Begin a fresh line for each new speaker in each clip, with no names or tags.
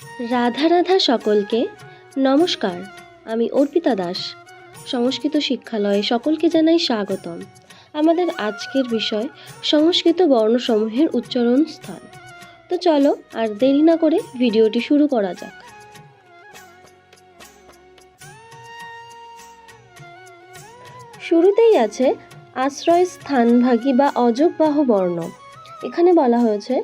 রাধা রাধা সকলকে নমস্কার। আমি অর্পিতা দাস, সংস্কৃত শিক্ষালয়ে সকলকে জানাই স্বাগতম। আমাদের আজকের বিষয় সংস্কৃত বর্ণসমূহের উচ্চারণ স্থান। তো চলো আর দেরি না করে ভিডিওটি শুরু করা যাক। শুরুতেই আছে আশ্রয় স্থানভাগী বা অযোগবাহ বর্ণ। এখানে বলা হয়েছে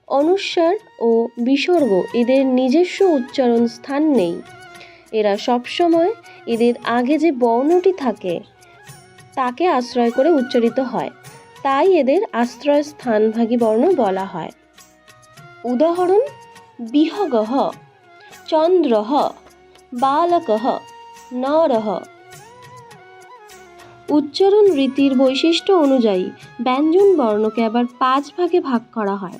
অনুস্বার ও বিসর্গ এদের নিজস্ব উচ্চারণ স্থান নেই। এরা সবসময় এদের আগে যে বর্ণটি থাকে তাকে আশ্রয় করে উচ্চারিত হয়, তাই এদের আশ্রয় স্থানভাগী বর্ণ বলা হয়। উদাহরণ: বিহগঃ, চন্দ্রঃ, বালকঃ, নরঃ। উচ্চারণ রীতির বৈশিষ্ট্য অনুযায়ী ব্যঞ্জন বর্ণকে আবার 5 ভাগে ভাগ করা হয়।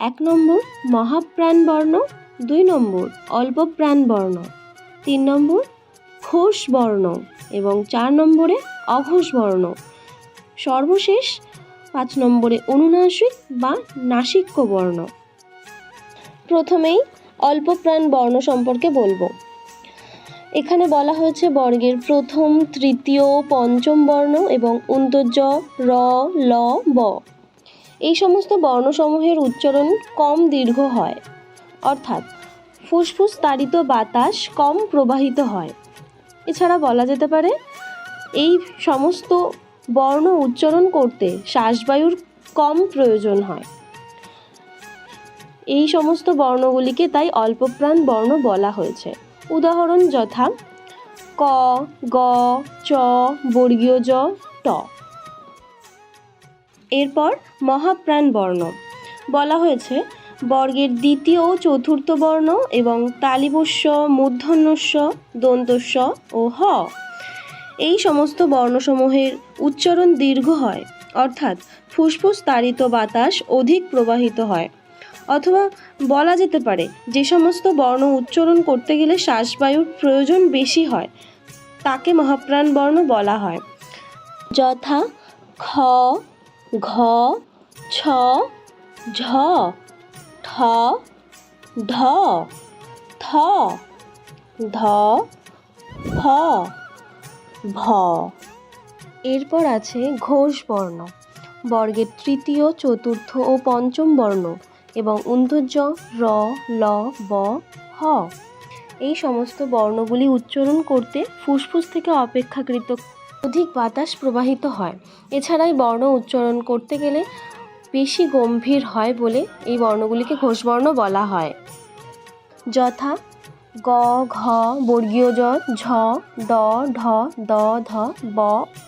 1 নম্বর মহাপ্রাণ বর্ণ, 2 নম্বর অল্পপ্রাণ বর্ণ, 3 নম্বর ঘোষ বর্ণ এবং 4 নম্বরে অঘোষ বর্ণ। সর্বশেষ 5 নম্বরে অনুনাসিক বা নাসিক্য বর্ণ। প্রথমেই অল্পপ্রাণ বর্ণ সম্পর্কে বলবো। এখানে বলা হয়েছে বর্গের প্রথম, তৃতীয়, পঞ্চম বর্ণ এবং অন্তর্জ র, ল, ব এই সমস্ত বর্ণসমূহের উচ্চারণ কম দীর্ঘ হয়, অর্থাৎ ফুসফুস তাড়িত বাতাস কম প্রবাহিত হয়। এছাড়া বলা যেতে পারে এই সমস্ত বর্ণ উচ্চারণ করতে শ্বাসবায়ুর কম প্রয়োজন হয়। এই সমস্ত বর্ণগুলিকে তাই অল্পপ্রাণ বর্ণ বলা হয়েছে। উদাহরণ যথা ক, গ, চ, বর্গীয় জ, ট। এরপর মহাপ্রাণ বর্ণ বলা হয়েছে বর্গের দ্বিতীয় ও চতুর্থ বর্ণ এবং তালিবস্য, মূর্ধন্যস্য, দন্তস্য ও হ এই সমস্ত বর্ণসমূহের উচ্চারণ দীর্ঘ হয়, অর্থাৎ ফুসফুস তাড়িত বাতাস অধিক প্রবাহিত হয়। অথবা বলা যেতে পারে যে সমস্ত বর্ণ উচ্চারণ করতে গেলে শ্বাসবায়ুর প্রয়োজন বেশি হয় তাকে মহাপ্রাণ বর্ণ বলা হয়। যথা খ, ঘ, ছ, ঝ, ঠ, ঢ, থ, ধ, ফ, ভ। এরপর আছে ঘোষ বর্ণ। বর্গের তৃতীয়, চতুর্থ ও পঞ্চম বর্ণ এবং অন্তর্জ র, ল, ব, হ এই সমস্ত বর্ণগুলি উচ্চারণ করতে ফুসফুস থেকে অপেক্ষাকৃত অধিক বাতাস প্রবাহিত হয়। এছাড়া এই বর্ণ উচ্চারণ করতে গেলে বেশি গম্ভীর হয় বলে এই বর্ণগুলিকে ঘোষবর্ণ বলা হয়। যথা গ, ঘ, বর্গীয় জ, ঝ, ড, ঢ, দ, ধ, ব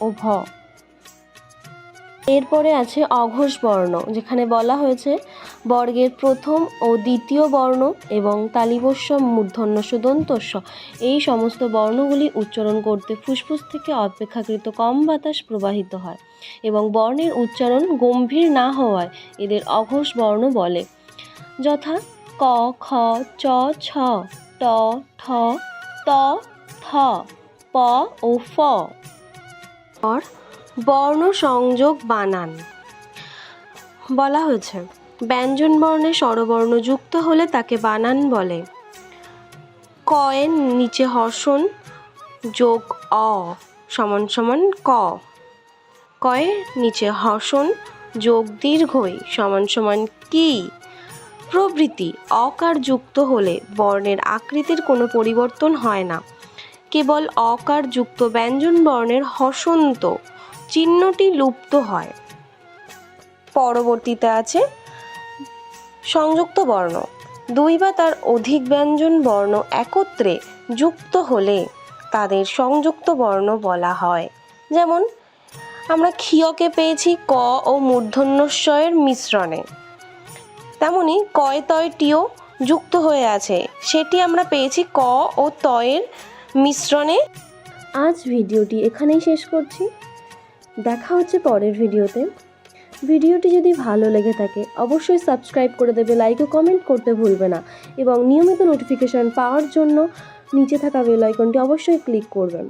ও ভ। এরপরে আছে অঘোষ বর্ণ, যেখানে বলা হয়েছে বর্গের প্রথম ও দ্বিতীয় বর্ণ এবং তালিবস্য, মূর্ধন্যস্য, দন্তস্য এই সমস্ত বর্ণগুলি উচ্চারণ করতে ফুসফুস থেকে অপেক্ষাকৃত কম বাতাস প্রবাহিত হয় এবং বর্ণের উচ্চারণ গম্ভীর না হওয়ায় এদের অঘোষ বর্ণ বলে। যথা ক, খ, চ, ছ, ট, ঠ, ত, থ, প ও ফ। বর্ণ সংযোগ বানান বলা হয়েছে ব্যঞ্জন বর্ণে স্বরবর্ণ যুক্ত হলে তাকে বানান বলে। ক এর নিচে হর্ষণ যোগ অ সমান সমান ক, ক এর নিচে হর্ষণ যোগ দীর্ঘই সমান সমান কি প্রভৃতি অকার যুক্ত হলে বর্ণের আকৃতির কোনো পরিবর্তন হয় না। কেবল অকার যুক্ত ব্যঞ্জন বর্ণের হসন্ত চিহ্নটি লুপ্ত হয়। পরবর্তীতে আছে সংযুক্ত বর্ণ। 2 বা তার অধিক ব্যঞ্জন বর্ণ একত্রে যুক্ত হলে তাদের সংযুক্ত বর্ণ বলা হয়। যেমন আমরা ক্ষীয়কে পেয়েছি ক ও মূর্ধন্যস্বয়ের মিশ্রণে, তেমনি কয় তয় টিও যুক্ত হয়ে আছে, সেটি আমরা পেয়েছি ক ও তয়ের মিশ্রণে। আজ ভিডিওটি এখানেই শেষ করছি। দেখা হচ্ছে পরের ভিডিওতে। ভিডিওটি যদি ভালো লেগে থাকে অবশ্যই সাবস্ক্রাইব করে দেবে, লাইক ও কমেন্ট করতে ভুলবে না এবং নিয়মিত নোটিফিকেশান পাওয়ার জন্য নিচে থাকা বেল আইকনটি অবশ্যই ক্লিক করবেন।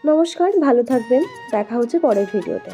নমস্কার, ভালো থাকবেন। দেখা হচ্ছে পরের ভিডিওতে।